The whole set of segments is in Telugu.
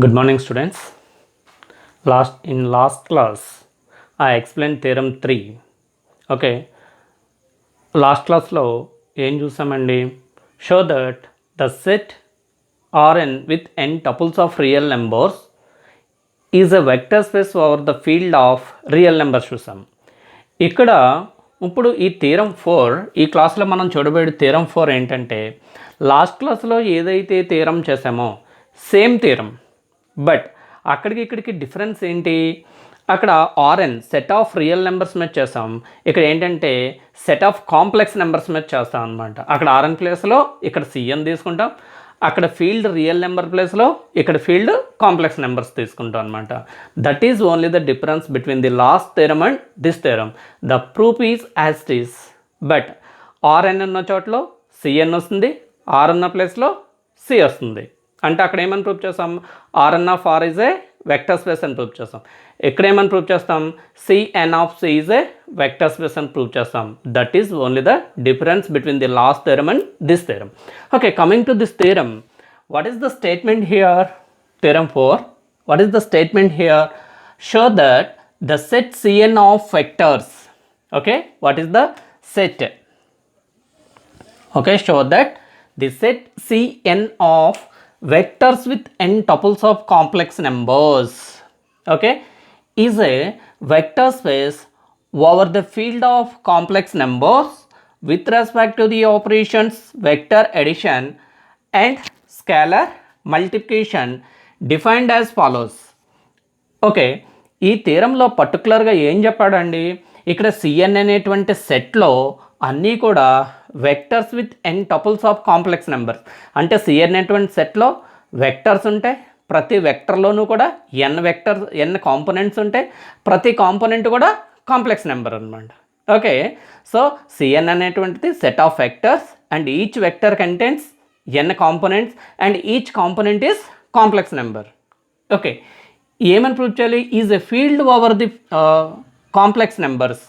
Good morning, students. In last class, I explained theorem 3. Okay. Last class లో ఏం చూసామండి? Show that the set Rn with n tuples of real numbers is a vector space over the field of real numbers చూసాం. ఇక్కడ ఇప్పుడు ఈ థీరం 4 ఈ క్లాస్లో మనం చూడబోయే థీరం 4 ఏంటంటే లాస్ట్ క్లాస్లో ఏదైతే థీరం చేసామో సేమ్ థీరం, బట్ అక్కడికి ఇక్కడికి డిఫరెన్స్ ఏంటి? అక్కడ RN set of real numbers మీద చేస్తాం, ఇక్కడ ఏంటంటే సెట్ ఆఫ్ కాంప్లెక్స్ నెంబర్స్ మీద చేస్తాం అనమాట. అక్కడ ఆర్ఎన్ ప్లేస్లో ఇక్కడ సిఎన్ తీసుకుంటాం, అక్కడ ఫీల్డ్ రియల్ నెంబర్ ప్లేస్లో ఇక్కడ ఫీల్డ్ కాంప్లెక్స్ నెంబర్స్ తీసుకుంటాం అనమాట. That is only the difference between the last theorem and this theorem. The proof is as it is, but RN ఉన్న చోట్ల సిఎన్ వస్తుంది, ఆర్ ఉన్న ప్లేస్లో సి వస్తుంది. అంటే అక్కడ ఏమని ప్రూఫ్ చేస్తాం? R n of R is a vector space అని ప్రూఫ్ చేస్తాం. ఇక్కడ ఏమని ప్రూఫ్ చేస్తాం? C n of C is a vector space అని ప్రూఫ్ చేస్తాం. That is only the difference between the last theorem and this theorem. Okay, coming to this theorem, what is the statement here? Theorem 4, what is the statement here? Show that the set CN of vectors, okay, what is the set? Okay, show that the set Cn of vectors with n tuples of complex numbers, okay, is a vector space over the field of complex numbers with respect to the operations vector addition and scalar multiplication defined as follows. Okay, ఈ థీరంలో పర్టికులర్గా ఏం చెప్పాడండి? ఇక్కడ సిఎన్ అనేటువంటి సెట్లో అన్నీ కూడా vectors with N tuples of complex numbers. అంటే సిఎన్ అనేటువంటి సెట్లో వెక్టర్స్ ఉంటాయి, ప్రతి వెక్టర్లోనూ కూడా ఎన్ కాంపోనెంట్స్ ఉంటాయి, ప్రతి కాంపోనెంట్ కూడా కాంప్లెక్స్ నెంబర్ అనమాట. ఓకే, సో సిఎన్ అనేటువంటిది set of vectors and each vector contents N components and each component is complex number. Okay, ఏమని ప్రూవ్ చేయాలి? Is a field over the complex numbers.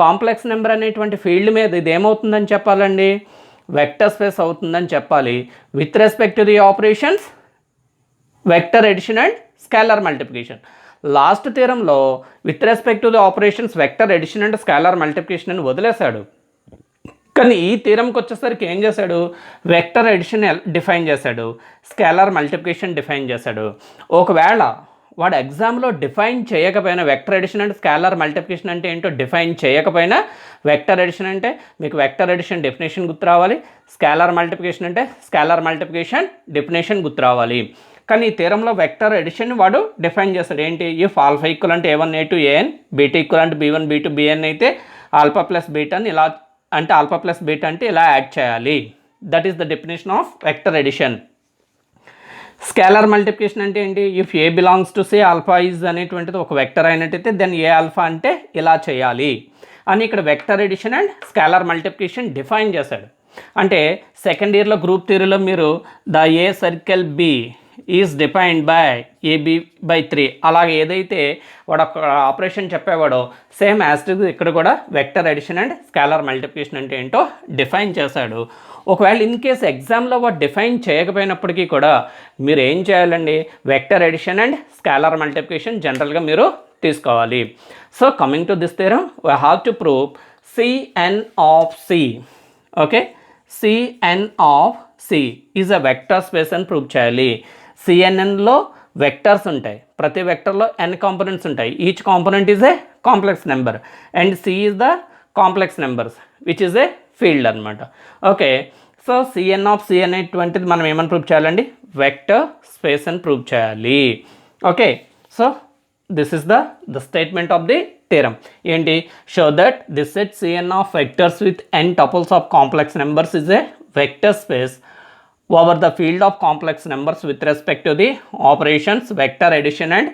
Complex number అనేటువంటి ఫీల్డ్ మీద ఇది ఏమవుతుందని చెప్పాలండి? వెక్టర్ స్పేస్ అవుతుందని చెప్పాలి. With respect to the operations vector addition and scalar multiplication. Last థియరంలో with respect to the operations vector addition and scalar multiplication అని వదిలేశాడు. కానీ ఈ థియరంకి వచ్చేసరికి ఏం చేశాడు? వెక్టర్ ఎడిషన్ డిఫైన్ చేశాడు, స్కేలార్ మల్టిప్లికేషన్ డిఫైన్ చేశాడు. ఒకవేళ వాడు ఎగ్జామ్లో డిఫైన్ చేయకపోయినా వెక్టర్ ఎడిషన్ అంటే స్కేలార్ మల్టిప్లికేషన్ అంటే ఏంటో డిఫైన్ చేయకపోయినా, వెక్టర్ ఎడిషన్ అంటే మీకు వెక్టర్ ఎడిషన్ డెఫినేషన్ గుర్తు రావాలి, స్కేలార్ మల్టిప్లికేషన్ అంటే స్కేలార్ మల్టిప్లికేషన్ డెఫినేషన్ గుర్తు రావాలి. కానీ ఈ థియరంలో వెక్టర్ ఎడిషన్ వాడు డిఫైన్ చేస్తాడు. ఏంటి? ఇఫ్ ఆల్ఫా ఈక్వల్ అంటే A1 A2 AN, beta equal అంటే B1 B2 BN అయితే ఆల్ఫా ప్లస్ బీటాని ఇలా, అంటే ఆల్ఫా ప్లస్ బీటా అంటే ఇలా యాడ్ చేయాలి. That is the definition of vector addition. Scalar multiplication అంటే ఏంటి? If a belongs to say alpha is అనేటువంటిది ఒక వెక్టర్ అయినట్టయితే దెన్ ఏ ఆల్ఫా అంటే ఇలా చేయాలి అని ఇక్కడ vector addition and scalar multiplication define చేశాడు. అంటే సెకండ్ ఇయర్లో గ్రూప్ థియరీలో మీరు the a circle b is defined by AB/3 అలాగే ఏదైతే వాడు ఒక ఆపరేషన్ చెప్పేవాడో సేమ్ యాస్టిజ్ ఇక్కడ కూడా vector addition and scalar multiplication అంటే ఏంటో డిఫైన్ చేశాడు. ఒకవేళ ఇన్ కేస్ ఎగ్జామ్లో వాడు డిఫైన్ చేయకపోయినప్పటికీ కూడా మీరు ఏం చేయాలండి? Vector addition and scalar multiplication జనరల్గా మీరు తీసుకోవాలి. So coming to this theorem, we have to prove C N of C. Okay, C N of C is a vector space అని ప్రూవ్ చేయాలి. సిఎన్ఎన్లో వెక్టర్స్ ఉంటాయి, ప్రతి వెక్టర్లో ఎన్ కాంపోనెంట్స్ ఉంటాయి, each component is a complex number and C is the complex numbers which is a field అనమాట. Okay, so C N of C అనేటువంటిది మనం ఏమని ప్రూవ్ చేయాలండి? వెక్టర్ స్పేస్ అని ప్రూవ్ చేయాలి. Okay, so this is the statement of the theorem. ఏంటి? Show that this set CN of vectors with N tuples of complex numbers is a vector space over the field of complex numbers with respect to the operations vector addition and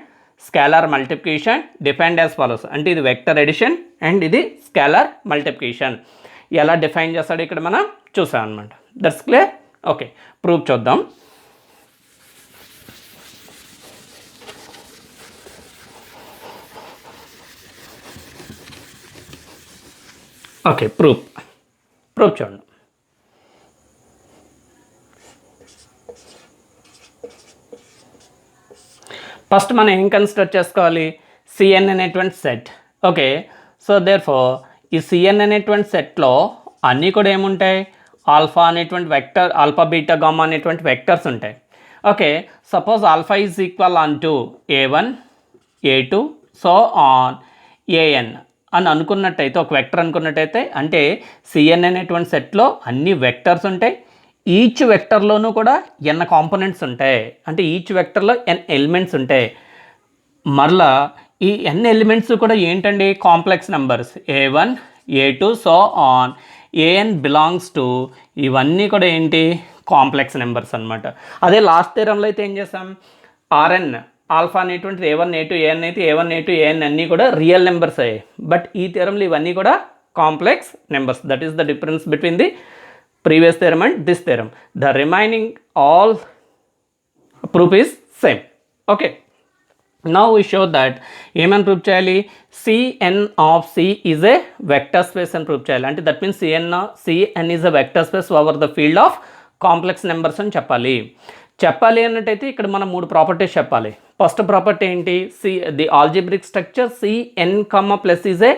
scalar multiplication defined as follows. అంటే ఇది వెక్టర్ ఎడిషన్ అండ్ ఇది స్కేలార్ మల్టిప్లికేషన్. ఎలా డిఫైన్ చేస్తాడో ఇక్కడ మనం చూసాం అనమాట. That's clear. ఓకే, ప్రూఫ్ చూద్దాం. ఓకే, ప్రూఫ్ చూడండి. ఫస్ట్ మనం ఏం కన్సిడర్ చేసుకోవాలి, సిఎన్ అనేటువంటి సెట్. ఓకే, సో దేర్ఫోర్ ఈ సిఎన్ అనేటువంటి సెట్లో అన్నీ కూడా ఏముంటాయి, ఆల్ఫా అనేటువంటి వెక్టర్, ఆల్ఫా బీటా గామా అనేటువంటి వెక్టర్స్ ఉంటాయి. Okay, suppose alpha is equal on to A1 A2 so on AN అని అనుకున్నట్టయితే, ఒక వెక్టర్ అనుకున్నట్టయితే, అంటే సిఎన్ అనేటువంటి సెట్లో అన్ని వెక్టర్స్ ఉంటాయి. ఈచ్ వెక్టర్లోనూ కూడా n కాంపోనెంట్స్ ఉంటాయి, అంటే ఈచ్ వెక్టర్లో n ఎలిమెంట్స్ ఉంటాయి. మరలా ఈ n ఎలిమెంట్స్ కూడా ఏంటండి, complex numbers. A1 A2 so on AN belongs to, ఇవన్నీ కూడా ఏంటి, కాంప్లెక్స్ నెంబర్స్ అనమాట. అదే లాస్ట్ థియరంలో అయితే ఏం చేసాం, Rn ఆల్ఫా అనేటువంటిది A1 A2 AN అయితే A1 A2 AN అన్నీ కూడా రియల్ నెంబర్స్ అయ్యాయి. బట్ ఈ థియరంలో ఇవన్నీ కూడా complex numbers. That is the difference between the previous theorem and this theorem. The remaining all proof is same. Okay, now we show that ఏమని ప్రూవ్ చేయాలి, Cn of C is a vector space అని ప్రూవ్ చేయాలి. అంటే that means Cn is a vector space over the field of complex numbers అని చెప్పాలి అన్నట్టయితే ఇక్కడ మనం 3 ప్రాపర్టీస్ చెప్పాలి. ఫస్ట్ ప్రాపర్టీ ఏంటి, the algebraic structure Cn, plus is a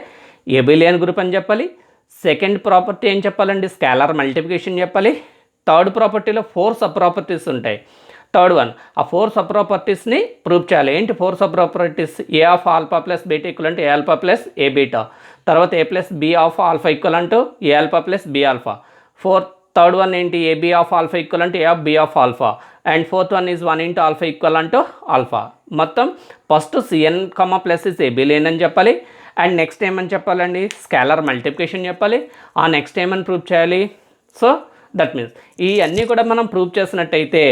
abelian group అని చెప్పాలి. సెకండ్ ప్రాపర్టీ ఏం చెప్పాలండి, స్కేలార్ మల్టిప్లికేషన్ చెప్పాలి. థర్డ్ ప్రాపర్టీలో 4 సబ్ ప్రాపర్టీస్ ఉంటాయి. థర్డ్ వన్, ఆ 4 సబ్ ప్రాపర్టీస్ని ప్రూవ్ చేయాలి. ఏంటి 4 sub properties, a of alpha plus beta equal to A alpha plus a beta, తర్వాత a plus B of alpha equal to A alpha plus B alpha. Third one ఏంటి, a b of alpha equal to a of b of alpha. And fourth one is 1 into alpha equal to alpha. మొత్తం first Cn, plus is abelian అని చెప్పాలి. అండ్ నెక్స్ట్ ఏమని చెప్పాలండి, స్కేలార్ మల్టిప్లికేషన్ చెప్పాలి. ఆ నెక్స్ట్ ఏమని ప్రూవ్ చేయాలి. సో దట్ మీన్స్ ఇవన్నీ కూడా మనం ప్రూవ్ చేసినట్టయితే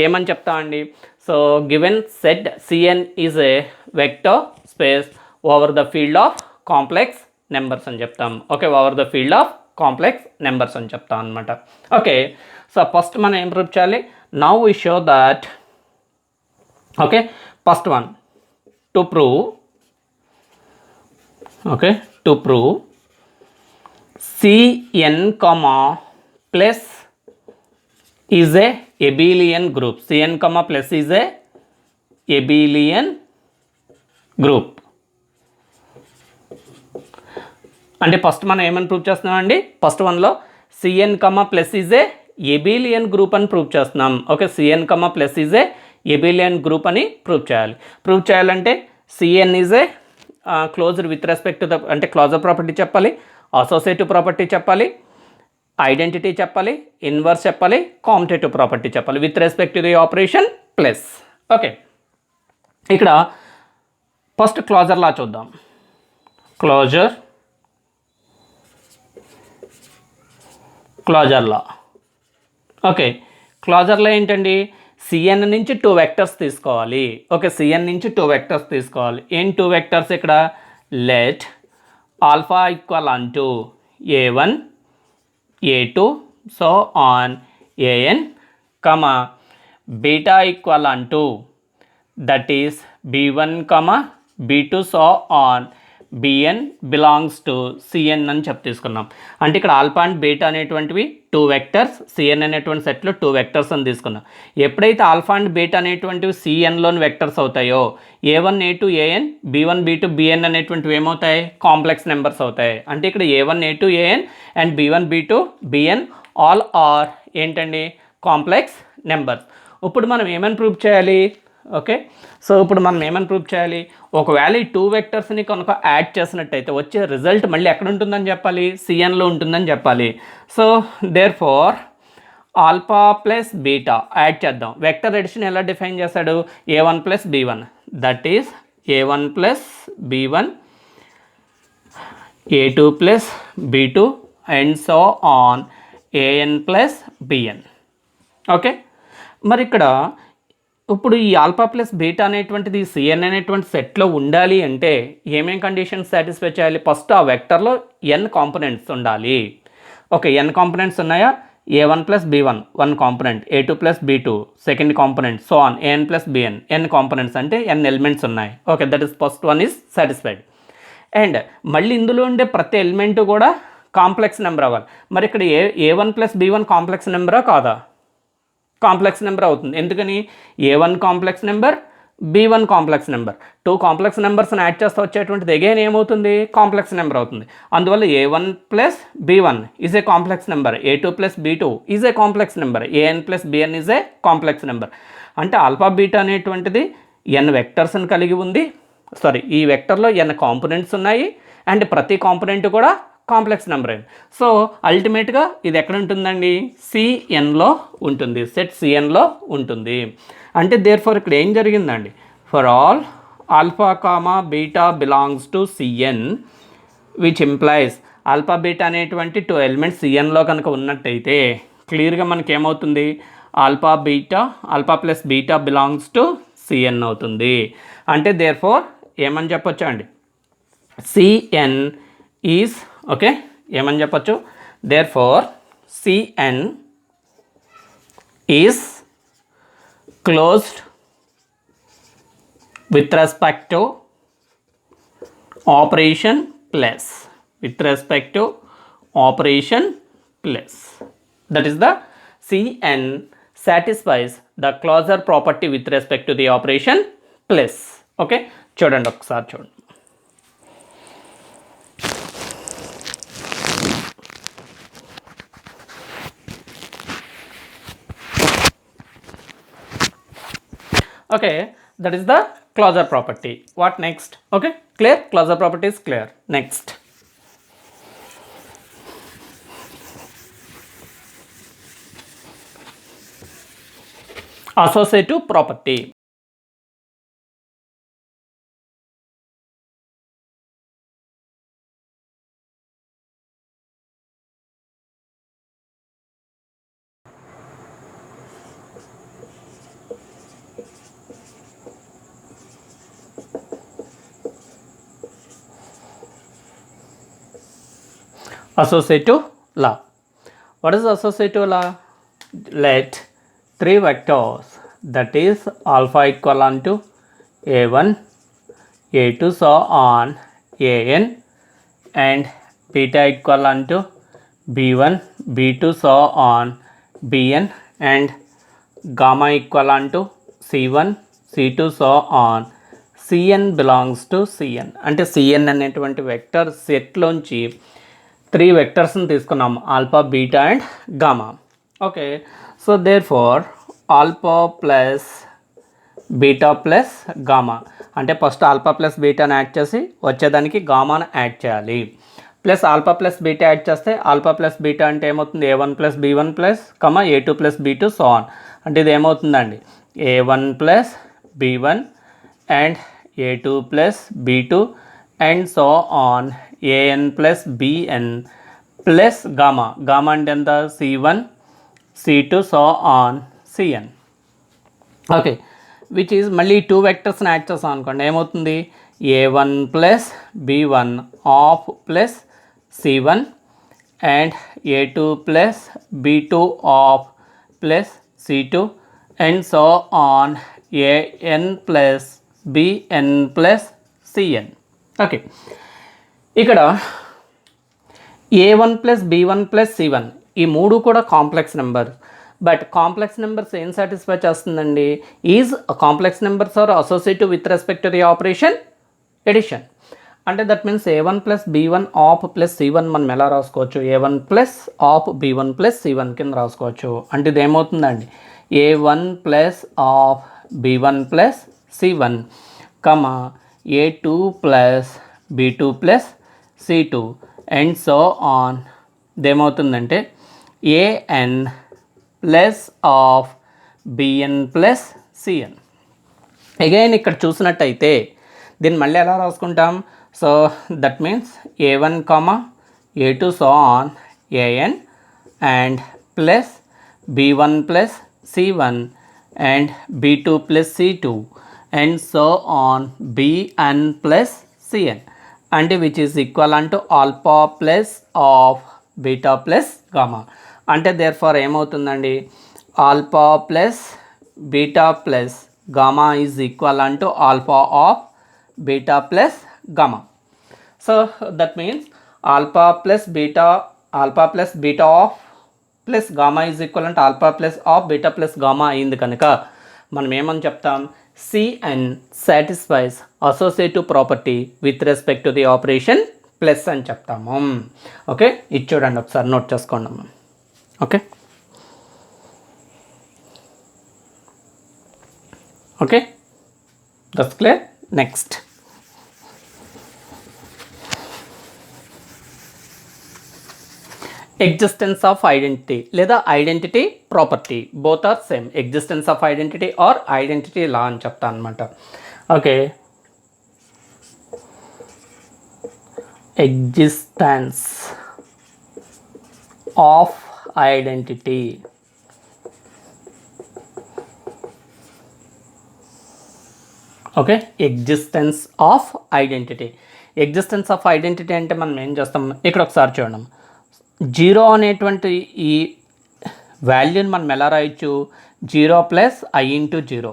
ఏమని చెప్తామండి, so given set Cn is a vector space over the field of complex numbers అని చెప్తాం. Okay, over the field of complex numbers అని చెప్తాం అనమాట. ఓకే, సో ఫస్ట్ మనం ఏం ప్రూవ్ చేయాలి, now we show that. Okay, first one to prove, okay, to prove Cn, plus is a abelian group. Cn, plus is a abelian group. అంటే ఫస్ట్ మనం ఏమని ప్రూవ్ చేస్తున్నాం అండి, ఫస్ట్ వన్లో Cn, plus is a abelian group అని ప్రూవ్ చేస్తున్నాం. Okay, Cn, plus is a abelian group అని ప్రూవ్ చేయాలి. ప్రూవ్ చేయాలంటే Cn is a closed with respect to the, అంటే క్లోజర్ ప్రాపర్టీ చెప్పాలి, అసోసియేటివ్ ప్రాపర్టీ చెప్పాలి, ఐడెంటిటీ చెప్పాలి, ఇన్వర్స్ చెప్పాలి, కాంపిటేటివ్ ప్రాపర్టీ చెప్పాలి with respect to the operation plus. Okay, ఇక్కడ ఫస్ట్ క్లోజర్ లా చూద్దాం. క్లోజర్ లా. ఓకే, క్లోజర్లో ఏంటండి, Cn నుంచి 2 వెక్టర్స్ తీసుకోవాలి. ఓకే, Cn నుంచి 2 వెక్టర్స్ తీసుకోవాలి. ఏం 2 వెక్టర్స్ ఇక్కడ, let alpha equal on to A1 A2 so on AN, beta equal on to, that is B1, B2 so on Bn belongs to Cn అని తీసుకున్నాం. అంటే ఇక్కడ ఆల్ఫా అండ్ బీటా అనేటువంటివి 2 వెక్టర్స్, Cn అనేటువంటి సెట్లో 2 వెక్టర్స్ అని తీసుకున్నాం. ఎప్పుడైతే ఆల్ఫా అండ్ బీటా అనేటువంటివి Cnలోని వెక్టర్స్ అవుతాయో, A1 A2 AN, B1 B2 Bn అనేటువంటివి ఏమవుతాయి, కాంప్లెక్స్ నెంబర్స్ అవుతాయి. అంటే ఇక్కడ A1 A2 AN and B1 B2 Bn all are ఏంటండి, కాంప్లెక్స్ నెంబర్స్. ఇప్పుడు మనం ఏమని ప్రూవ్ చేయాలి, ఓకే, సో ఇప్పుడు మనం ఏమని ప్రూవ్ చేయాలి, ఒకవేళ ఈ 2 వెక్టర్స్ని కనుక యాడ్ చేసినట్టయితే వచ్చే రిజల్ట్ మళ్ళీ ఎక్కడ ఉంటుందని చెప్పాలి, Cnలో ఉంటుందని చెప్పాలి. So therefore alpha plus beta add చేద్దాం. వెక్టర్ ఎడిషన్ ఎలా డిఫైన్ చేశాడు, A1 plus B1, that is A1 plus B1, A2 plus B2 and so on AN plus Bn. Okay, మరి ఇక్కడ ఇప్పుడు ఈ ఆల్ఫా ప్లస్ బీటా అనేటువంటిది Cn అనేటువంటి సెట్లో ఉండాలి అంటే ఏమేం కండిషన్స్ సాటిస్ఫై చేయాలి, ఫస్ట్ ఆ వెక్టర్లో n కాంపోనెంట్స్ ఉండాలి. ఓకే, n కాంపోనెంట్స్ ఉన్నాయా, A1 plus B1 1 component, A2 plus B2 second component, so on AN plus Bn n components అంటే n ఎలిమెంట్స్ ఉన్నాయి. Okay, that is first one is satisfied. And మళ్ళీ ఇందులో ఉండే ప్రతి ఎలిమెంట్ కూడా కాంప్లెక్స్ నెంబర్ అవ్వాలి. మరి ఇక్కడ A1 ప్లస్ B1 కాంప్లెక్స్ నెంబరా కాదా, కాంప్లెక్స్ నెంబర్ అవుతుంది. ఎందుకని, A1 complex number, B1 complex number. 2 complex నెంబర్స్ని యాడ్ చేస్తే వచ్చేటువంటిది అగైన్ ఏమవుతుంది, కాంప్లెక్స్ నెంబర్ అవుతుంది. అందువల్ల A1 plus B1 is a complex number, A2 plus B2 is a complex number, AN plus BN is a complex number. అంటే ఆల్ఫా బీటా అనేటువంటిది n వెక్టర్స్ని కలిగి ఉంది. ఈ వెక్టర్లో n కాంపోనెంట్స్ ఉన్నాయి అండ్ ప్రతి కాంపోనెంట్ కూడా కాంప్లెక్స్ నెంబర్ అయింది. సో అల్టిమేట్గా ఇది ఎక్కడ ఉంటుందండి, Cnలో ఉంటుంది, సెట్ Cnలో ఉంటుంది. అంటే దేర్ఫోర్ ఇక్కడ ఏం జరిగిందండి, for all alpha comma beta belongs to Cn which implies alpha beta అనేటువంటి 2 ఎలిమెంట్స్ Cnలో కనుక ఉన్నట్టయితే క్లియర్గా మనకి ఏమవుతుంది, alpha plus beta belongs to Cn అవుతుంది. అంటే దేర్ఫోర్ ఏమని చెప్పొచ్చు అండి, Cn ఈజ్ ఓకే ఏమని చెప్పొచ్చు, therefore Cn is closed with respect to operation plus, that is the Cn satisfies the closure property with respect to the operation plus. Okay చూడండి ఒకసారి చూడండి. Okay, that is the closure property. What next? Okay, clear? Closure property is clear. Next. Associative property. Associative law. What is associative law? Let 3 vectors, that is alpha equivalent to A1, A2 so on AN, and beta equivalent to B1, B2 so on BN, and gamma equivalent to C1, C2 so on Cn belongs to Cn. అంటే Cn అనేటువంటి వెక్టర్ సెట్లోంచి 3 వెక్టర్స్ని తీసుకున్నాం, alpha beta and gamma. Okay, so therefore alpha plus beta plus gamma అంటే ఫస్ట్ ఆల్ఫా ప్లస్ బీటాని యాడ్ చేసి వచ్చేదానికి గామాను యాడ్ చేయాలి. Plus alpha plus beta add చేస్తే ఆల్ఫా ప్లస్ బీటా అంటే ఏమవుతుంది, A1 plus B1 plus A2 plus B2 so on. అంటే ఇది ఏమవుతుందండి, A1 plus B1 and A2 plus B2 and so on AN plus BN plus gamma అంటే ఎంత, C1 C2 so on Cn. Okay, which is మళ్ళీ 2 వెక్టర్స్ని యాడ్ చేస్తాం అనుకోండి, ఏమవుతుంది, A1 plus B1 of plus C1 and A2 plus B2 of plus C2 and so on AN plus BN plus Cn. Okay, ఇక్కడ A1 plus B1 plus C1 ఈ 3 కూడా complex number. But complex numbers ఏం సాటిస్ఫై చేస్తుందండి, is complex numbers are associative with respect to the operation addition. అంటే that means A1 plus B1 of plus C1 మనం ఎలా రాసుకోవచ్చు, A1 plus of B1 plus C1 కింద రాసుకోవచ్చు. అంటే ఇది ఏమవుతుందండి, A1 plus of B1 plus C1 A2 plus B2 plus C2 and so on. ఇదేమవుతుందంటే AN plus of BN plus Cn. Again ఇక్కడ చూసినట్టయితే దీన్ని మళ్ళీ ఎలా రాసుకుంటాం, so that means A1 A2 so on AN and plus B1 plus C1 and B2 plus C2 and so on BN plus Cn. అంటే which is equal to alpha plus of beta plus gamma. అంటే దేర్ ఫార్ ఏమవుతుందండి, alpha plus beta plus gamma is equal to alpha of beta plus gamma. So that means alpha plus beta of plus gamma is equal to alpha plus of beta plus gamma అయింది కనుక మనం ఏమని చెప్తాం, Cn satisfies associative property with respect to the operation plus అని చెప్తాము. ఓకే, ఇది చూడండి ఒకసారి నోట్ చేసుకోండి. Okay okay, that's clear. Next existence of identity లేదా identity property, both are same. Existence of identity or identity law అని చెప్తాను అనమాట. Okay, existence of identity okay, existence of identity. Existence of identity అంటే మనం ఏం చేస్తాం, ఇక్కడ ఒకసారి చూడండి. జీరో అనేటువంటి ఈ వాల్యూని మనం ఎలా రాయొచ్చు, 0 ప్లస్ ఐ ఇంటూ 0.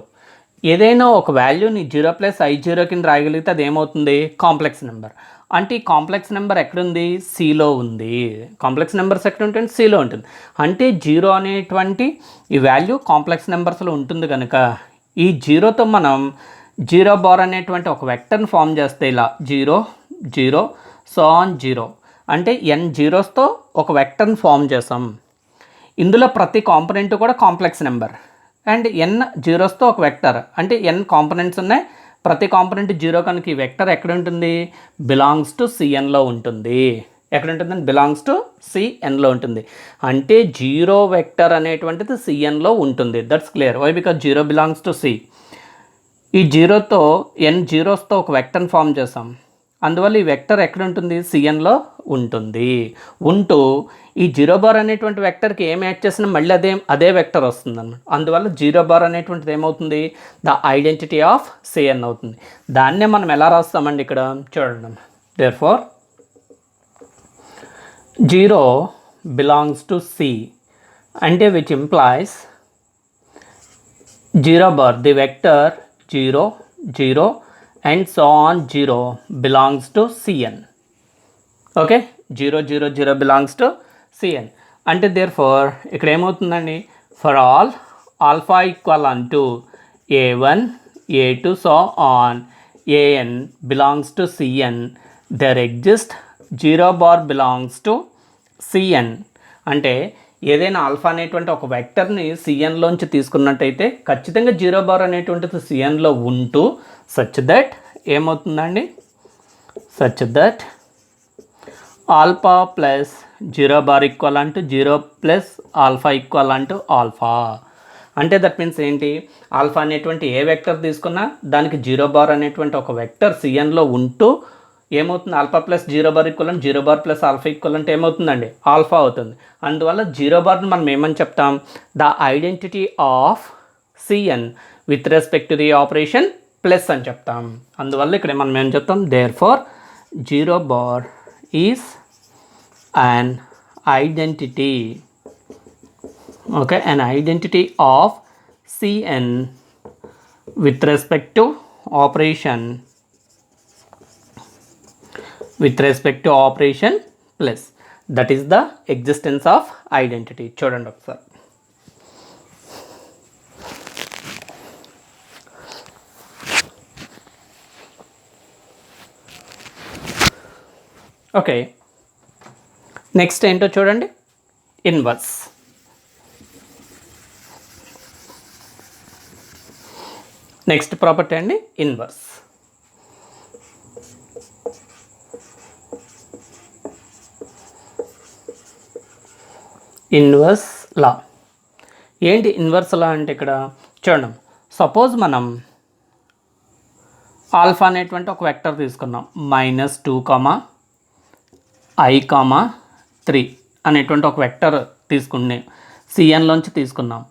ఏదైనా ఒక వాల్యూని 0 ప్లస్ I0 కింద రాయగలిగితే అది ఏమవుతుంది, కాంప్లెక్స్ నెంబర్. అంటే ఈ కాంప్లెక్స్ నెంబర్ ఎక్కడుంది, సిలో ఉంది. కాంప్లెక్స్ నెంబర్స్ ఎక్కడ ఉంటుంది, సిలో ఉంటుంది. అంటే 0 అనేటువంటి ఈ వాల్యూ కాంప్లెక్స్ నెంబర్స్లో ఉంటుంది కనుక ఈ 0తో మనం 0 బార్ అనేటువంటి ఒక వెక్టర్ని ఫామ్ చేస్తే ఇలా 0 0 సో ఆన్ 0 అంటే n జీరోస్తో ఒక వెక్టర్ని ఫామ్ చేసాం. ఇందులో ప్రతి కాంపొనెంట్ కూడా కాంప్లెక్స్ నెంబర్. అండ్ n జీరోస్తో ఒక వెక్టర్ అంటే n కాంపొనెంట్స్ ఉన్నాయి. ప్రతి కాంపొనెంట్ 0 కనుక ఈ వెక్టర్ ఎక్కడ ఉంటుంది, బిలాంగ్స్ టు Cnలో ఉంటుంది. ఎక్కడ ఉంటుందండి, బిలాంగ్స్ టు Cnలో ఉంటుంది. అంటే 0 వెక్టర్ అనేటువంటిది Cnలో ఉంటుంది. That's clear. Why, because 0 belongs to C. ఈ 0తో n జీరోస్తో ఒక వెక్టర్ని ఫామ్ చేసాం. అందువల్ల ఈ వెక్టర్ ఎక్కడ ఉంటుంది, Cnలో ఉంటుంది. ఉంటూ ఈ 0 బార్ అనేటువంటి వెక్టర్కి ఏం యాడ్ చేసినా మళ్ళీ అదే వెక్టర్ వస్తుంది అన్నమాట. అందువల్ల 0 బార్ అనేటువంటిది ఏమవుతుంది, ద ఐడెంటిటీ ఆఫ్ Cn అవుతుంది. దాన్నే మనం ఎలా రాస్తామండి, ఇక్కడ చూడండి. దేర్ఫోర్ 0 బిలాంగ్స్ టు C అంటే which implies 0 bar the vector 0 0 and so on 0 belongs to Cn. Okay, 0 0 0 belongs to Cn. అంటే therefore ఇక్కడ ఏమవుతుందండి, ఫర్ ఆల్ ఆల్ఫా ఈక్వల్ అంటూ a1 a2 so on an belongs to Cn, there exist 0 bar belongs to Cn. అంటే ఏదైనా ఆల్ఫా అనేటువంటి ఒక వెక్టర్ని Cnలోంచి తీసుకున్నట్టయితే ఖచ్చితంగా 0 బార్ అనేటువంటిది Cnలో ఉంటూ సచ్ దట్ ఏమవుతుందండి, such that alpha plus 0 bar equal అంటూ 0 ప్లస్ ఆల్ఫా ఈక్వల్ అంటూ ఆల్ఫా. అంటే దట్ మీన్స్ ఏంటి, ఆల్ఫా అనేటువంటి ఏ వెక్టర్ తీసుకున్నా దానికి 0 బార్ అనేటువంటి ఒక వెక్టర్ Cnలో ఉంటూ ఏమవుతుంది, ఆల్ఫా ప్లస్ 0 బార్ ఈక్వల్ అంటే 0 బార్ ప్లస్ ఆల్ఫా ఈక్వల్ అంటే ఏమవుతుందండి, ఆల్ఫా అవుతుంది. అందువల్ల 0 బార్ని మనం ఏమని చెప్తాం, the identity of Cn with respect to the operation plus అని చెప్తాం. అందువల్ల ఇక్కడ మనం ఏం చెప్తాం, therefore 0 bar is an identity, okay, an identity of Cn with respect to operation plus. That is the existence of identity. చూడండి ఒకసారి. ఓకే, నెక్స్ట్ ఏంటో చూడండి, ఇన్వర్స్. నెక్స్ట్ ప్రాపర్టీ అండి ఇన్వర్స్. ఇన్వర్స్ లా ఏంటి, ఇన్వర్స్ లా అంటే ఇక్కడ చూడండి, సపోజ్ మనం ఆల్ఫా అనేటువంటి ఒక వెక్టర్ తీసుకున్నాం, -2, I, 3 అనేటువంటి ఒక వెక్టర్ తీసుకున్నాం, Cnలోంచి తీసుకున్నాం.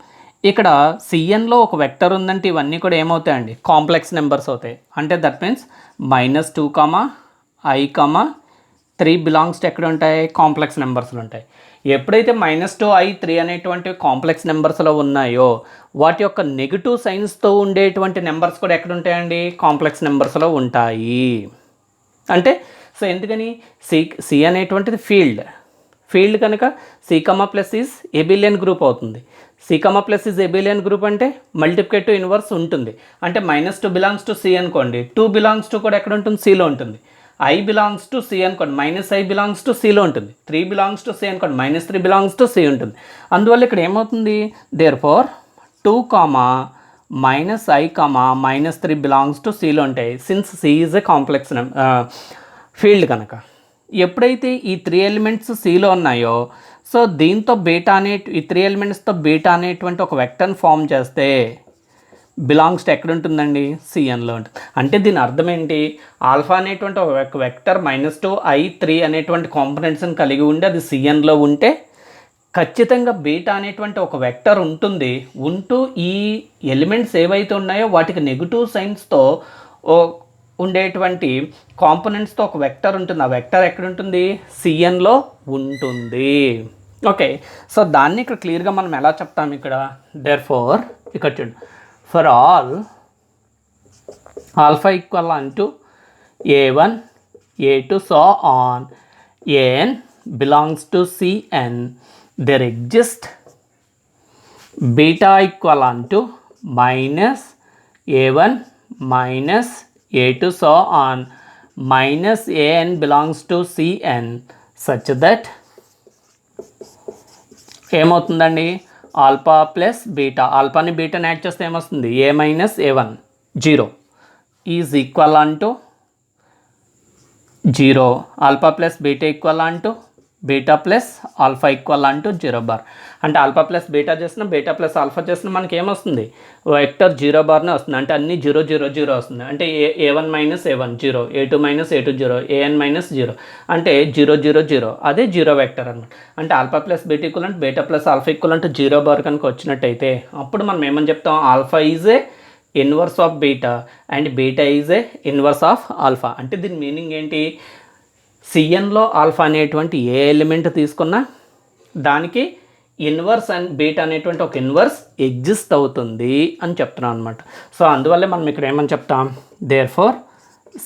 ఇక్కడ Cnలో ఒక వెక్టర్ ఉందంటే ఇవన్నీ కూడా ఏమవుతాయండి, కాంప్లెక్స్ నెంబర్స్ అవుతాయి. అంటే that means -2, I, 3 belongs to ఎక్కడ ఉంటాయి, కాంప్లెక్స్ నెంబర్స్లో ఉంటాయి. ఎప్పుడైతే -2, I, 3 అనేటువంటి కాంప్లెక్స్ నెంబర్స్లో ఉన్నాయో వాటి యొక్క నెగిటివ్ సైన్స్తో ఉండేటువంటి నెంబర్స్ కూడా ఎక్కడ ఉంటాయండి, కాంప్లెక్స్ నెంబర్స్లో ఉంటాయి. అంటే సో ఎందుకని, సి అనేటువంటిది ఫీల్డ్ కనుక C, plus is abelian group అవుతుంది. C comma plus is abelian group అంటే మల్టిప్లికేటివ్ ఇన్వర్స్ ఉంటుంది. అంటే -2 బిలాంగ్స్ టు సి అనుకోండి, 2 బిలాంగ్స్ టు కూడా ఎక్కడ ఉంటుంది, సిలో ఉంటుంది. I బిలాంగ్స్ టు సి అనుకోండి, -I బిలాంగ్స్ టు సిలో ఉంటుంది. 3 బిలాంగ్స్ టు సి అనుకోండి, -3 బిలాంగ్స్ టు సి ఉంటుంది. అందువల్ల ఇక్కడ ఏమవుతుంది, దేర్ఫోర్ 2, -I, -3 బిలాంగ్స్ టు సిలో ఉంటాయి. Since C is a complex field కనుక. ఎప్పుడైతే ఈ 3 ఎలిమెంట్స్ సిలో ఉన్నాయో, సో దీంతో బీటా ఈ 3 ఎలిమెంట్స్తో బీటా అనేటువంటి ఒక వెక్టర్ని ఫామ్ చేస్తే బిలాంగ్స్ టు ఎక్కడ ఉంటుందండి, సిఎన్లో ఉంటుంది. అంటే దీని అర్థం ఏంటి, ఆల్ఫా అనేటువంటి ఒక వెక్టర్ -2, I, 3 అనేటువంటి కాంపనెంట్స్ని కలిగి ఉండి అది సిఎన్లో ఉంటే ఖచ్చితంగా బీటా అనేటువంటి ఒక వెక్టర్ ఉంటుంది. ఉంటూ ఈ ఎలిమెంట్స్ ఏవైతే ఉన్నాయో వాటికి నెగిటివ్ సైన్స్తో ఉండేటువంటి కాంపనెంట్స్తో ఒక వెక్టర్ ఉంటుంది. ఆ వెక్టర్ ఎక్కడ ఉంటుంది, సిఎన్లో ఉంటుంది. ఓకే, సో దాన్ని ఇక్కడ క్లియర్గా మనం ఎలా చెప్తాం ఇక్కడ, దేర్ఫోర్ ఇక్కడ చూడండి, for all alpha equal to A1, A2 so on, An belongs to Cn, there exists beta equal to -A1 -A2 so on, -An belongs to Cn such that ఏమవుతుందండి, ఆల్ఫా ప్లస్ బీటా, ఆల్ఫాని బీటాని యాడ్ చేస్తే ఏమొస్తుంది, A - A1 0 is equal to 0, alpha plus beta equal to beta plus alpha equal to 0 bar. అంటే ఆల్ఫా ప్లస్ బీటా చేసిన, బీటా ప్లస్ ఆల్ఫా చేసిన మనకి ఏమొస్తుంది, వెక్టర్ 0 బార్నే వస్తుంది. అంటే అన్ని 0 0 0 వస్తుంది. అంటే A1 - A1 0, A2 - A2 0, An - 0 అంటే 0 0 0, అదే 0 వెక్టర్ అనమాట. అంటే alpha plus beta equal beta plus alpha equal 0 bar కనుక వచ్చినట్టయితే అప్పుడు మనం ఏమని చెప్తాం, alpha is a inverse of beta and beta is a inverse of alpha. అంటే దీని మీనింగ్ ఏంటి, సిఎన్లో ఆల్ఫా అనేటువంటి ఏ ఎలిమెంట్ తీసుకున్నా దానికి ఇన్వర్స్ అండ్ బీటా అనేటువంటి ఒక ఇన్వర్స్ ఎగ్జిస్ట్ అవుతుంది అని చెప్తున్నాం అనమాట. సో అందువల్లే మనం ఇక్కడ ఏమని చెప్తాం, therefore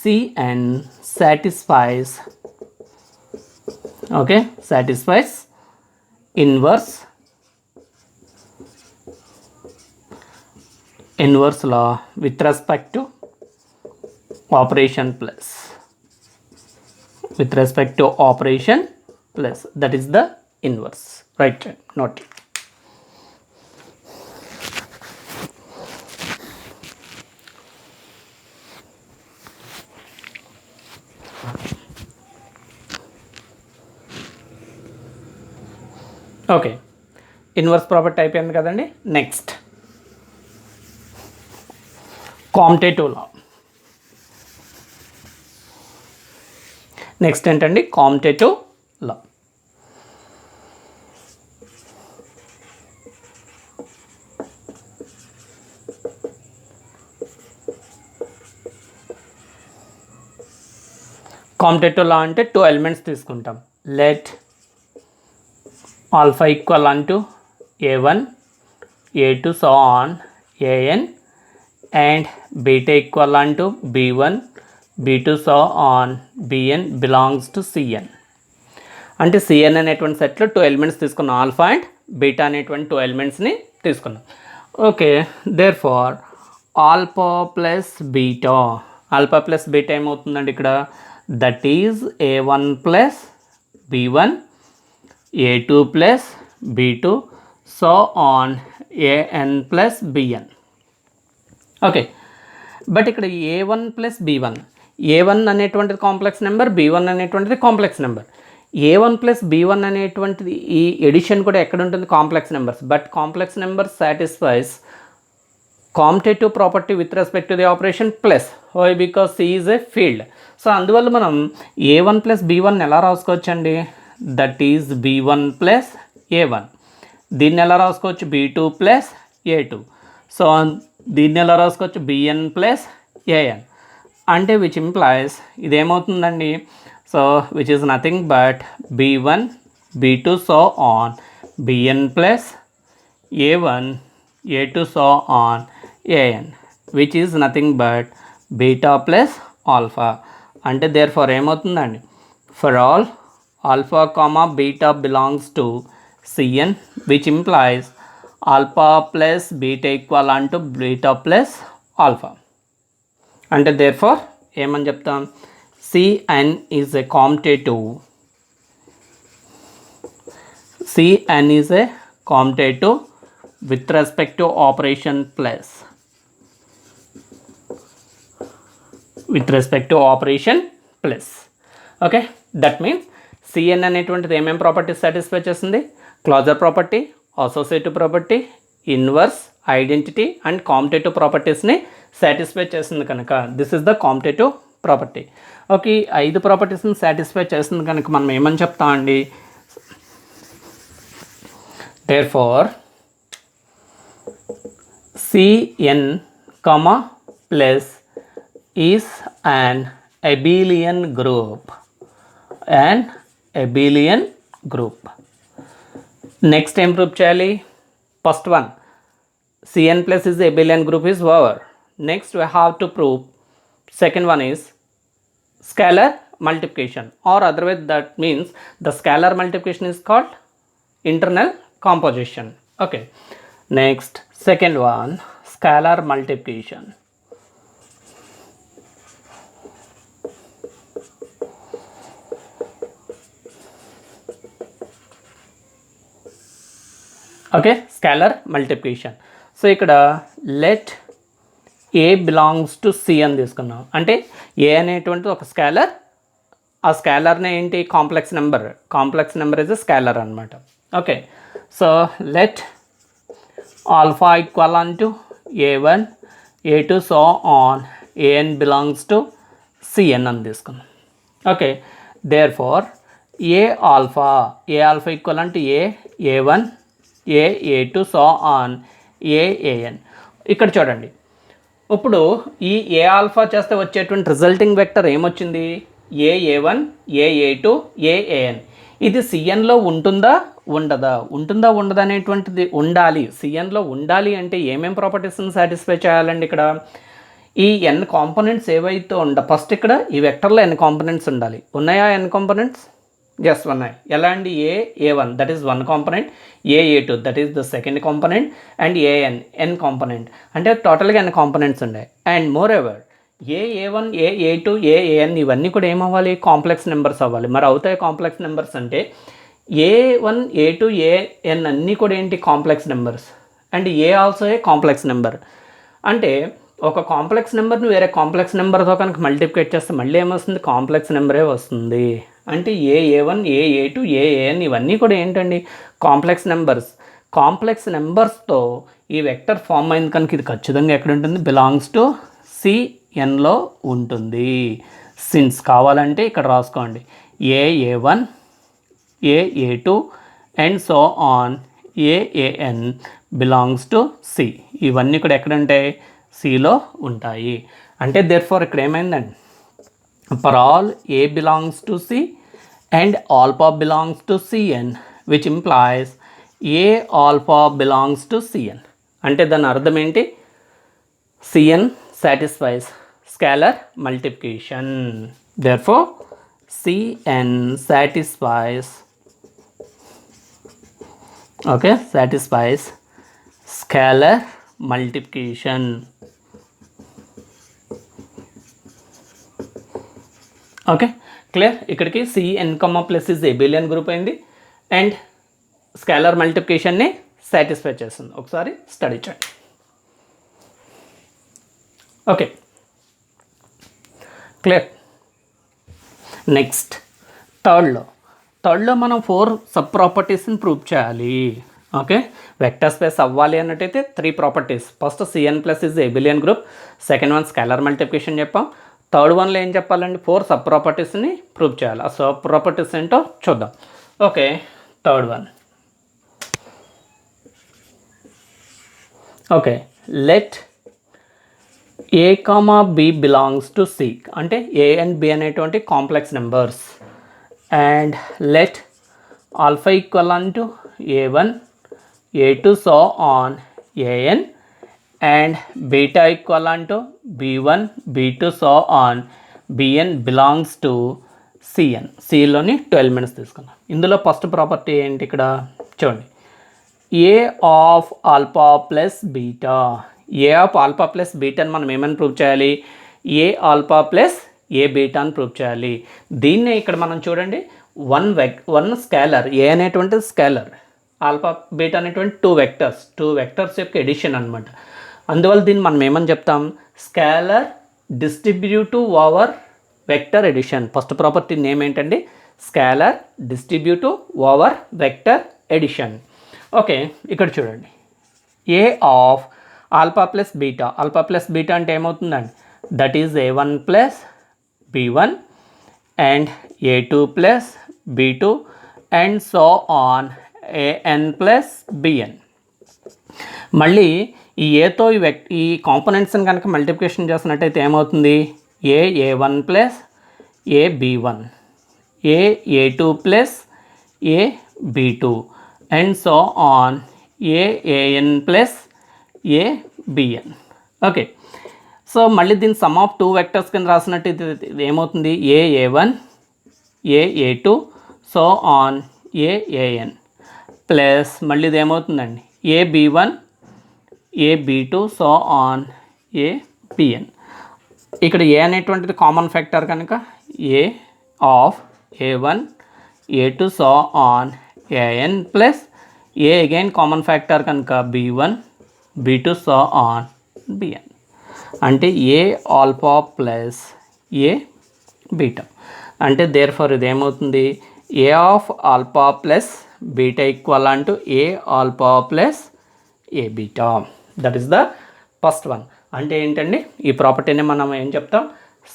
C n satisfies, okay, satisfies inverse law with respect to operation plus, with respect to operation plus, that is the inverse, right? Note it. Okay, inverse property అయిపోయింది కదండి. నెక్స్ట్ కామ్యుటేటివ్ లా. నెక్స్ట్ ఏంటండి, కామ్యుటేటివ్ లా. కామ్యుటేటివ్ లా అంటే 2 ఎలిమెంట్స్ తీసుకుంటాం. Let alpha equal to A1, A2 so on, An and beta equal to B1, B2 so on, Bn belongs to Cn. అంటే Cn అనేటువంటి సెట్లో 2 ఎలిమెంట్స్ తీసుకున్నాం, ఆల్ఫా అండ్ బీటా అనేటువంటి 2 ఎలిమెంట్స్ని తీసుకున్నాం. Okay, therefore alpha plus beta, alpha plus beta ఏమవుతుందండి ఇక్కడ, that is A1 plus B1, A2 plus B2 so on An plus Bn. Okay, but ఇక్కడ A1 ప్లస్ B1, A1 అనేటువంటిది కాంప్లెక్స్ నెంబర్, B1 అనేటువంటిది complex number. A1 plus B1 అనేటువంటిది ఈ ఎడిషన్ కూడా ఎక్కడ ఉంటుంది, complex numbers. But complex number satisfies commutative property with respect to the operation plus, why because C is a field. So అందువల్ల మనం A1 ప్లస్ B1 ఎలా రాసుకోవచ్చండి, that is B1 plus A1. దీన్ని ఎలా రాసుకోవచ్చు, B2 ప్లస్ A2. సో దీన్ని ఎలా రాసుకోవచ్చు, Bn ప్లస్ An. అంటే విచ్ ఇంప్లాయిస్ ఇదేమవుతుందండి, so which is nothing but B1 B2 so on Bn plus A1 A2 so on An, which is nothing but beta plus alpha. అంటే దేర్ ఫార్ ఏమవుతుందండి, for all alpha comma beta belongs to Cn, which implies alpha plus beta equal అంటూ బీటా ప్లస్ ఆల్ఫా. అంటే దేర్ఫోర్ ఏమని చెప్తాం, Cn is a commutative. Cn is a commutative with respect to operation plus. With respect to operation plus. Okay, that means Cn అనేటువంటిది ఏమేం ప్రాపర్టీస్ సాటిస్ఫై చేస్తుంది, closure property, associative property, inverse, identity and commutative ప్రాపర్టీస్ని సాటిస్ఫై చేస్తుంది కనుక this is the commutative property. Okay, 5 ప్రాపర్టీస్ని సాటిస్ఫై చేస్తుంది కనుక మనం ఏమని చెప్తామండి, therefore Cn, plus is an abelian group. An abelian group. Next ఏం ప్రూవ్ చేయాలి, first one Cn plus is abelian group is over. Next we have to prove second one is scalar multiplication, or otherwise that means the scalar multiplication is called internal composition. Okay, next second one scalar multiplication. Okay, scalar multiplication. So ఇక్కడ let a belongs to C అని తీసుకున్నాం. అంటే ఏ అనేటువంటిది ఒక స్కాలర్, ఆ స్కాలర్నే ఏంటి, complex number is a scalar అనమాట. Okay, so let alpha equal on to a1 a2 so on an belongs to cn అని తీసుకున్నాం. Okay, therefore a alpha equal on to a1 a2 so on an. ఇక్కడ చూడండి, ఇప్పుడు ఈ ఏ ఆల్ఫా చేస్తే వచ్చేటువంటి రిజల్టింగ్ వెక్టర్ ఏమొచ్చింది, a1 a2 an. ఇది సిఎన్లో ఉంటుందా ఉండదా అనేటువంటిది ఉండాలి. సిఎన్లో ఉండాలి అంటే ఏమేం ప్రాపర్టీస్ని సాటిస్ఫై చేయాలండి, ఇక్కడ ఈ n కాంపోనెంట్స్ ఏవైతే ఫస్ట్ ఇక్కడ ఈ వెక్టర్లో n కాంపోనెంట్స్ ఉండాలి. ఉన్నాయా n కాంపోనెంట్స్? ఎస్ ఉన్నాయి. ఎలా అండి, a1 that is 1 component, a2 that is the second component and n component, అంటే టోటల్గా n కాంపోనెంట్స్ ఉన్నాయి. And more ever a1 a2 an ఇవన్నీ కూడా ఏమవ్వాలి, కాంప్లెక్స్ నెంబర్స్ అవ్వాలి. మరి అవుతాయి కాంప్లెక్స్ నెంబర్స్ అంటే a1 a2 an అన్నీ కూడా ఏంటి, complex numbers. And A also a complex number. అంటే ఒక కాంప్లెక్స్ నెంబర్ని వేరే కాంప్లెక్స్ నెంబర్తో కనుక మల్టిప్లికేట్ చేస్తే మళ్ళీ ఏమొస్తుంది, కాంప్లెక్స్ నెంబరే వస్తుంది. అంటే a1 a2 an ఇవన్నీ కూడా ఏంటండి, కాంప్లెక్స్ నెంబర్స్. కాంప్లెక్స్ నెంబర్స్తో ఈ వెక్టర్ ఫామ్ అయింది కనుక ఇది ఖచ్చితంగా ఎక్కడ ఉంటుంది, బిలాంగ్స్ టు Cnలో ఉంటుంది. సిన్స్ కావాలంటే ఇక్కడ రాసుకోండి, a1 a2 and so on an belongs to C. ఇవన్నీ కూడా ఎక్కడ ఉంటాయి, Cలో ఉంటాయి. అంటే దేర్ఫోర్ ఇక్కడ ఏమైందండి, for all a belongs to C and alpha belongs to Cn, which implies a alpha belongs to Cn. అంటే దాని అర్థం ఏంటి, Cn satisfies scalar multiplication. Therefore Cn satisfies scalar multiplication. Okay, clear. ఇక్కడికి Cn, plus is abelian group అయింది అండ్ స్కాలర్ మల్టిప్లికేషన్ని సాటిస్ఫై చేస్తుంది. ఒకసారి స్టడీ చేయండి. Okay, clear. నెక్స్ట్ థర్డ్లో మనం 4 సబ్ ప్రాపర్టీస్ని ప్రూవ్ చేయాలి. ఓకే, వెక్టర్ స్పేస్ అవ్వాలి అన్నట్టయితే 3 properties. First Cn plus is abelian group, second one scholar multiplication చెప్పాం, థర్డ్ వన్లో ఏం చెప్పాలండి, 4 సబ్ ప్రాపర్టీస్ని ప్రూవ్ చేయాలి. ఆ సబ్ ప్రాపర్టీస్ ఏంటో చూద్దాం. Okay, third one. Okay, let A comma B belongs to C. అంటే ఏ అండ్ బి అనేటువంటి complex numbers. And let alpha equal on to a1 a2 so on an and beta equal to b1 b2 so on bn belongs to Cn. Cలోని 12 మినిట్స్ తీసుకున్నాం. ఇందులో ఫస్ట్ ప్రాపర్టీ ఏంటి, ఇక్కడ చూడండి a of alpha plus beta. A of alpha plus బీటాని మనం ఏమని ప్రూవ్ చేయాలి? A alpha plus a beta అని ప్రూవ్ చేయాలి. దీన్నే ఇక్కడ మనం చూడండి, వన్ స్కేలర్ ఏ అనేటువంటి స్కేలర్, ఆల్ఫా బీటా అనేటువంటి టూ వెక్టర్స్ యొక్క ఎడిషన్ అనమాట. అందువల్ల దీన్ని మనం ఏమని చెప్తాం? Scalar distributive over vector addition. First property name ఏంటండి? Scalar distributive over vector addition. Okay, ఇక్కడ చూడండి, a of alpha plus beta. Alpha plus beta అంటే ఏమవుతుందండి? That is A1 plus B1 and A2 plus B2 and so on AN plus BN. మళ్ళీ ఈ ఏతో ఈ కాంపోనెంట్స్ని కనుక మల్టిప్లికేషన్ చేసినట్టయితే ఏమవుతుంది? A1 plus AB1, A2 plus AB2 and so on AN plus ABN. Okay, so మళ్ళీ దీని సమ్ ఆఫ్ టూ వెక్టర్స్ కింద రాసినట్టు ఇది ఏమవుతుంది? A1, A2 so on AN plus మళ్ళీ ఇది ఏమవుతుందండి? AB1, AB2 so on ABN. ఇక్కడ ఏ అనేటువంటిది కామన్ ఫ్యాక్టర్ కనుక a of A1, A2 so on AN plus a again common factor కనుక B1, B2 so on BN. అంటే a alpha plus a beta. అంటే దేర్ ఫర్ ఇది ఏమవుతుంది? A of alpha plus beta equal అంటూ a alpha plus a beta. That is the first one. అంటే ఏంటండి? ఈ ప్రాపర్టీని మనం ఏం చెప్తాం?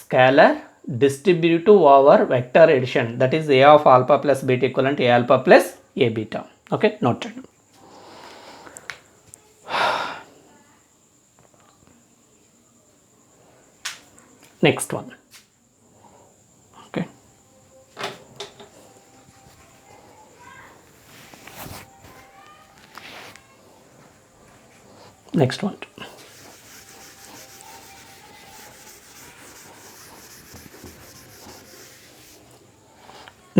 Scalar distributive over vector addition. That is a of alpha plus beta equal అంటే a alpha plus a beta. Okay, note చేయండి. Next one. Okay, next one.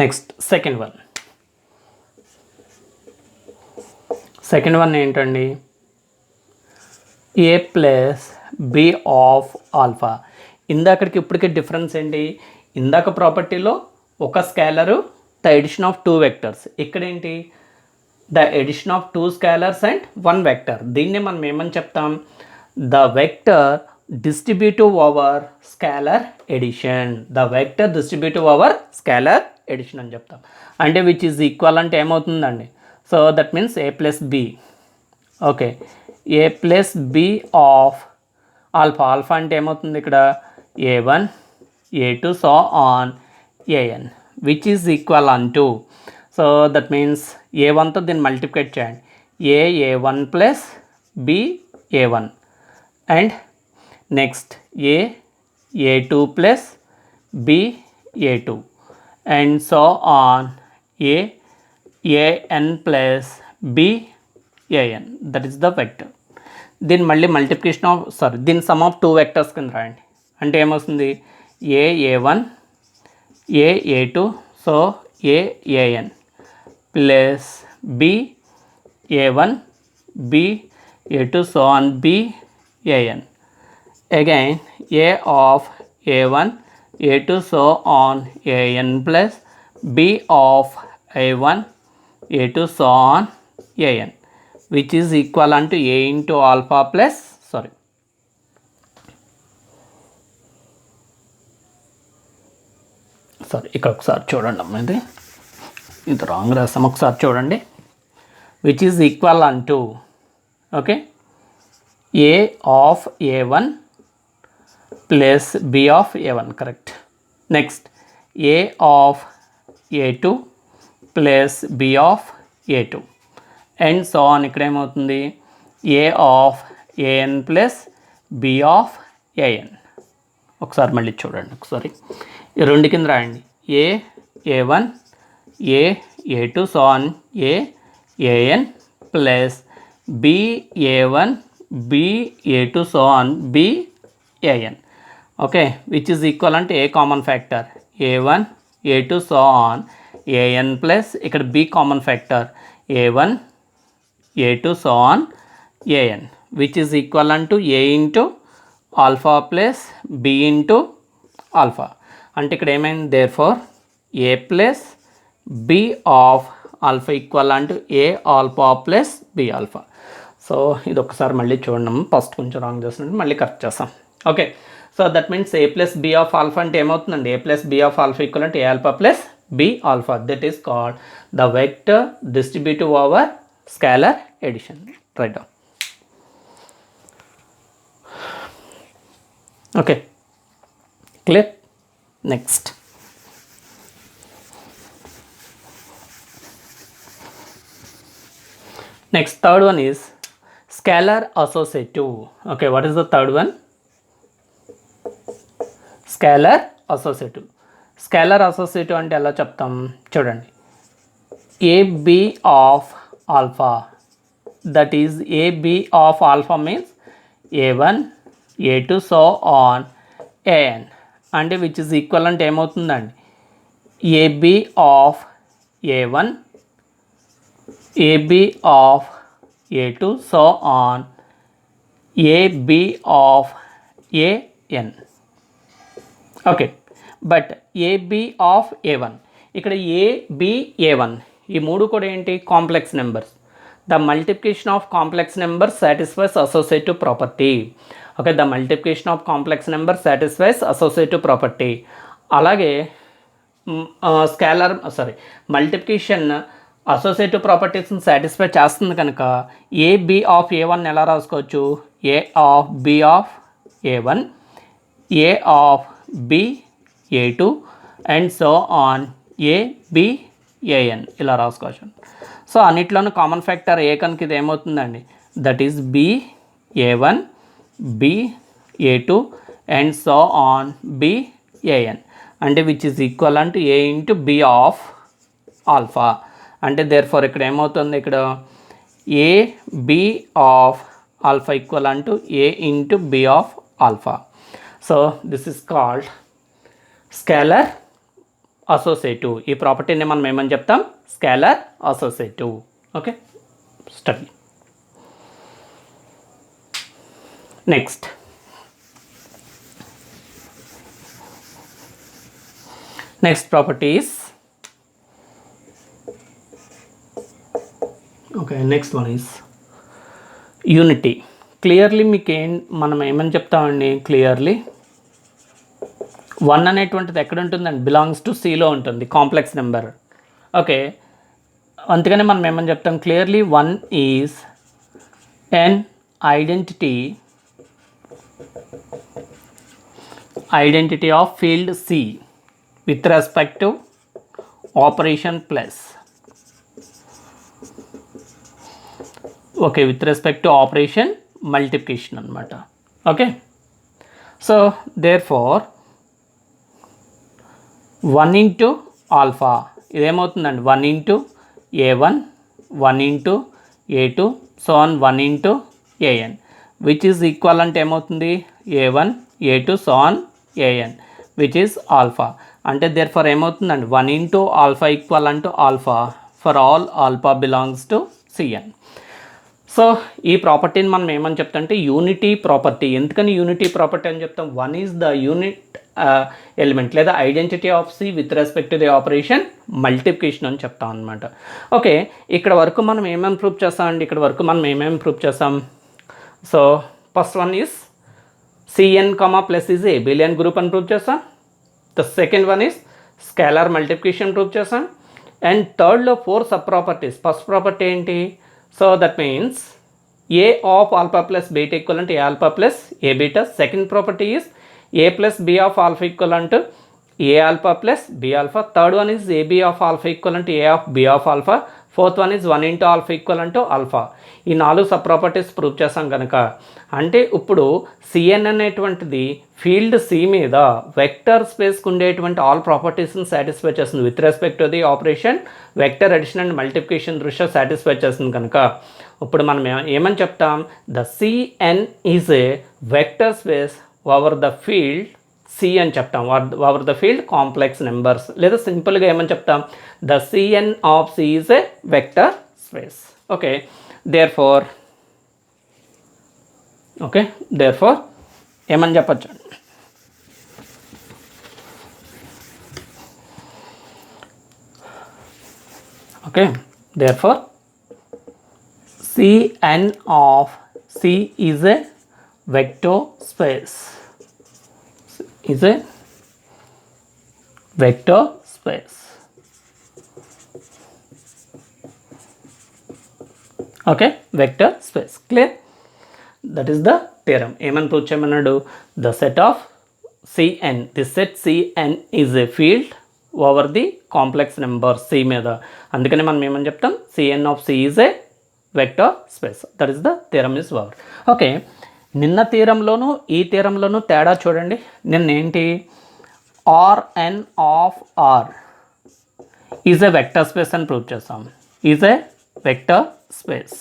Next second one. Second one ఏంటండి? A plus B of alpha. ఇందాకడికి ఇప్పటికే డిఫరెన్స్ ఏంటి? ఇందాక ప్రాపర్టీలో ఒక scalar the addition of two vectors. ఇక్కడ ఏంటి? The addition of two scalars and one vector. దీన్నే మనం ఏమని చెప్తాం? The vector distributive over scalar addition. The vector distributive over scalar addition అని చెప్తాం. అంటే విచ్ ఈజ్ ఈక్వల్ అంటే ఏమవుతుందండి? So that means A plus B. Okay, A plus B of alpha. Alpha అంటే ఏమవుతుంది ఇక్కడ? A1, A2 so on AN which is equal unto. So that means A1 తో దీన్ని మల్టిప్లికేట్ చేయండి. A1 plus B A1 and next A2 plus B A2 and so on AN plus B AN. That is the vector. దీన్ని మళ్ళీ మల్టిప్లికేషన్ ఆఫ్ దీని సమ్ ఆఫ్ టూ వెక్టర్స్ కింద రాయండి. అంటే ఏమొస్తుంది? A1, A2 so AN plus BA1, BA2 so on BAN. Again A of A1, A2 so on AN plus B of A1, A2 so on AN which is equal unto A into alpha plus ఇక్కడ ఒకసారి చూడండి అమ్మ, ఇది రాంగ్ రాస్తాం. ఒకసారి చూడండి. విచ్ ఈజ్ ఈక్వల్ అంటూ okay a of A1 plus B of A1 correct. Next a of A2 plus B of A2 and so on. ఇక్కడ ఏమవుతుంది? A of AN plus B of AN. ఒకసారి మళ్ళీ చూడండి. ఒకసారి ఈ రెండు కింద రాయండి. A1, A2 so on AN plus BA1, BA2 so on BAN. Okay, which is equal అంటే a common factor A1, A2 so on AN plus ఇక్కడ B common factor A1, a2 so on an, which is equivalent to a into alpha plus b into alpha. అంటే ఇక్కడ ఏమైంది, therefore A plus B of alpha equal to A alpha plus B alpha. So ఇది ఒకసారి మళ్ళీ చూడండి, ఫస్ట్ కొంచెం రాంగ్ చేస్తున్నట్టు మళ్ళీ కరెక్ట్ చేస్తాం. Okay, so that means A plus B of alpha అంటే ఏమవుతుందండి, a plus B of alpha equal to A alpha plus B alpha. That is called the vector distributive over scalar addition. Write down. Okay, clear. Next third one is scalar associative. Okay, what is the third one? Scalar associative. Scalar associative అంటే ఎలా చెప్తాం చూడండి, AB of alpha, that is AB of alpha means A1 A2 so on an, అంటే which is equivalent ఏమవుతుందండి, AB of A1 AB of A2 so on AB of AN. Okay, but AB of A1, ఇక్కడ AB A1 ఈ మూడు కూడా ఏంటి, complex numbers. The multiplication of complex number satisfies associative property. Okay, the multiplication of complex number satisfies associative property. అలాగే మల్టిప్లికేషన్ అసోసియేటివ్ ప్రాపర్టీస్ని సాటిస్ఫై చేస్తుంది కనుక ఏబి ఆఫ్ ఏ1 ఎలా రాసుకోవచ్చు, a of b of a one a of b a two and so on a b a n ఇలా రాసుకోవచ్చు. సో అన్నిట్లోనూ కామన్ ఫ్యాక్టర్ ఏ కనుక ఇది ఏమవుతుందండి, that is b a one b a two and so on b a n, అంటే which is equal to a into b of alpha. అంటే దేర్ ఫోర్ ఇక్కడ ఏమవుతుంది, ఇక్కడ a b of alpha equal to a into b of alpha. So this is called scalar associative. ఈ ప్రాపర్టీని మనం ఏమని చెప్తాం, scalar associative. Okay, study. Next property is, okay, next one is unity. Clearly మీకు మనం ఏమని చెప్తామండి, క్లియర్లీ 1 అనేటువంటిది ఎక్కడ ఉంటుందండి, బిలాంగ్స్ టు సిలో ఉంటుంది, కాంప్లెక్స్ నెంబర్. ఓకే, అందుకని మనం ఏమని చెప్తాం, clearly 1 is an identity of field c with respect to operation plus. Okay, with respect to operation multiplication అనమాట. Okay, so therefore 1 into alpha ఇదేమవుతుందండి, 1 into a one 1 into a two so on 1 into a n, which is equal అంటే ఏమవుతుంది, a one a two so on a n which is alpha. అంటే దేర్ ఫర్ ఏమవుతుందండి, 1 ఇంటూ ఆల్ఫా ఈక్వల్ అంటూ alpha for all alpha belongs to C N. So ఈ ప్రాపర్టీని మనం ఏమని చెప్తామంటే యూనిటీ ప్రాపర్టీ. ఎందుకని యూనిటీ ప్రాపర్టీ అని చెప్తాం, 1 ఈజ్ ద యూనిట్ ఎలిమెంట్ లేదా identity of C with respect to the operation multiplication అని చెప్తాం అనమాట. ఓకే, ఇక్కడ వరకు మనం ఏమేమి ప్రూవ్ చేస్తామండి, ఇక్కడ వరకు మనం ఏమేమి ప్రూవ్ చేస్తాం. So first one is c n comma plus is abelian group అని ప్రూవ్ చేస్తాం. The second one is scalar multiplication prove చేస్తాం. అండ్ థర్డ్లో 4 సబ్ ప్రాపర్టీస్. ఫస్ట్ ప్రాపర్టీ ఏంటి, so that means a of alpha plus beta equal అంటే a alpha plus a beta. Second property is a plus B of alpha equal అంటే a alpha plus B alpha. Third one is a b of alpha equal అంటే a of b of alpha. Fourth one is 1 into alpha equal అంటూ ఆల్ఫా. ఈ 4 సబ్ ప్రాపర్టీస్ ప్రూవ్ చేస్తాం కనుక అంటే ఇప్పుడు సిఎన్ అనేటువంటిది ఫీల్డ్ సి మీద వెక్టర్ స్పేస్కి ఉండేటువంటి ఆల్ ప్రాపర్టీస్ని సాటిస్ఫై చేస్తుంది with respect to the operation vector addition and multiplication దృష్ట్యా సాటిస్ఫై చేస్తుంది కనుక ఇప్పుడు మనం ఏమని చెప్తాం, the C N is a vector space over the field C అని చెప్తాం, over the field complex numbers. లేదా సింపుల్గా ఏమని చెప్తాం, the C N of C is a vector space. Okay, therefore ఏమని చెప్పచ్చు? Okay, therefore Cn of C is a vector space. Okay, vector space. Clear? That is the theorem. ఏమని ప్రూవ్ చేయమన్నాడు? The set of Cn, this set Cn is a field over the complex number C మీద. అందుకని మనం ఏమని చెప్తాం? Cn of C is a vector space. That is the theorem is over. Okay, నిన్న థియరంలోను ఈ థియరంలోను తేడా చూడండి. నిన్న ఏంటి? Rn of R is a vector space అని ప్రూవ్ చేస్తాం. Is a vector space.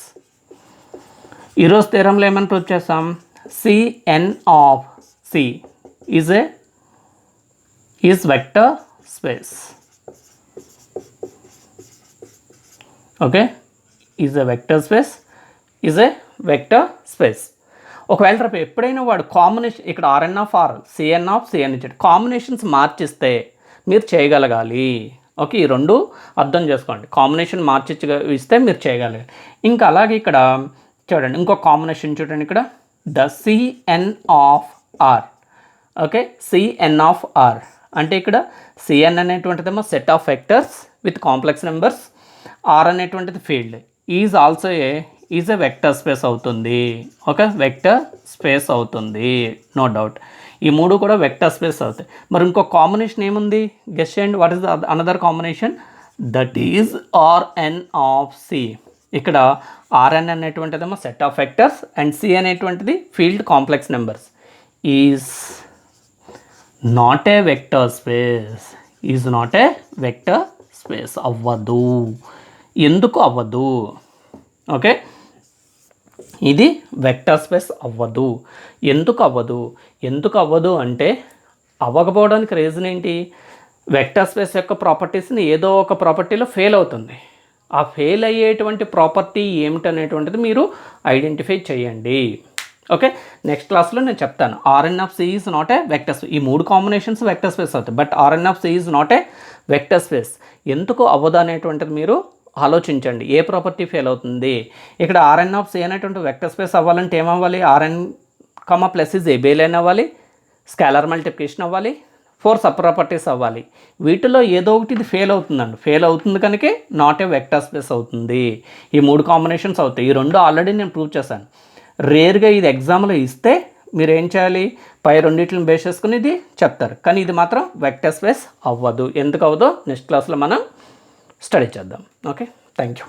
ఈరోజు థియరంలో ఏమని ప్రూవ్ చేస్తాం? Cn of C is vector space. Okay, is a vector space. ఒకవేళ రేపు ఎప్పుడైనా వాడు కాంబినేషన్ ఇక్కడ Rn of R Cn of Cn ఇచ్చాడు, కాంబినేషన్స్ మార్చిస్తే మీరు చేయగలగాలి. ఓకే, ఈ రెండు అర్థం చేసుకోండి. కాంబినేషన్ మార్చి ఇస్తే మీరు చేయగలగాలి. ఇంకా అలాగే ఇక్కడ చూడండి, ఇంకో కాంబినేషన్ చూడండి. ఇక్కడ the Cn of R. Okay, Cn of R అంటే ఇక్కడ Cn అనేటువంటిదేమో set of vectors with complex numbers, R అనేటువంటిది field. Is also is a vector space అవుతుంది. ఓకే, వెక్టర్ స్పేస్ అవుతుంది, నో డౌట్. ఈ మూడు కూడా వెక్టర్ స్పేస్ అవుతాయి. మరి ఇంకో కాంబినేషన్ ఏముంది? గెస్ చేయండి. What is another combination? That is Rn of C. ఇక్కడ Rn అనేటువంటిదేమో set of vectors and C అనేటువంటిది field complex numbers. Is not a vector space. అవ్వదు. ఎందుకు అవ్వదు? ఓకే, ఇది వెక్టర్ స్పేస్ అవ్వదు. ఎందుకు అవ్వదు అంటే అవ్వకపోవడానికి రీజన్ ఏంటి? వెక్టర్ స్పేస్ యొక్క ప్రాపర్టీస్ని ఏదో ఒక ప్రాపర్టీలో ఫెయిల్ అవుతుంది. ఆ ఫెయిల్ అయ్యేటువంటి ప్రాపర్టీ ఏమిటనేటువంటిది మీరు ఐడెంటిఫై చేయండి. ఓకే, నెక్స్ట్ క్లాస్లో నేను చెప్తాను. Rn of C is not a vector space. ఈ మూడు కాంబినేషన్స్ వెక్టర్ స్పేస్ అవుతాయి, but Rn of C is not a vector space. ఎందుకు అవ్వదు అనేటువంటిది మీరు ఆలోచించండి. ఏ ప్రాపర్టీ ఫెయిల్ అవుతుంది? ఇక్కడ Rn ఆఫ్ C అనేటువంటి వెక్టర్ స్పేస్ అవ్వాలంటే ఏమవ్వాలి? Rn, ప్లస్ ఈజ్ ఏబియన్ అవ్వాలి, స్కేలర్ మల్టిప్లికేషన్ అవ్వాలి, 4 సబ్ ప్రాపర్టీస్ అవ్వాలి. వీటిలో ఏదో ఒకటి ఇది ఫెయిల్ అవుతుందండి. ఫెయిల్ అవుతుంది కనుక నాట్ ఏ వెక్టర్ స్పేస్ అవుతుంది. ఈ మూడు కాంబినేషన్స్ అవుతాయి. ఈ రెండు ఆల్రెడీ నేను ప్రూవ్ చేశాను. రేర్గా ఇది ఎగ్జామ్లో ఇస్తే మీరు ఏం చేయాలి? పై రెండింటిని బేస్ చేసుకుని ఇది చెప్తారు, కానీ ఇది మాత్రం వెక్టర్ స్పేస్ అవ్వదు. ఎందుకు అవ్వదో నెక్స్ట్ క్లాస్లో మనం స్టడీ చేద్దాం. Okay, thank you.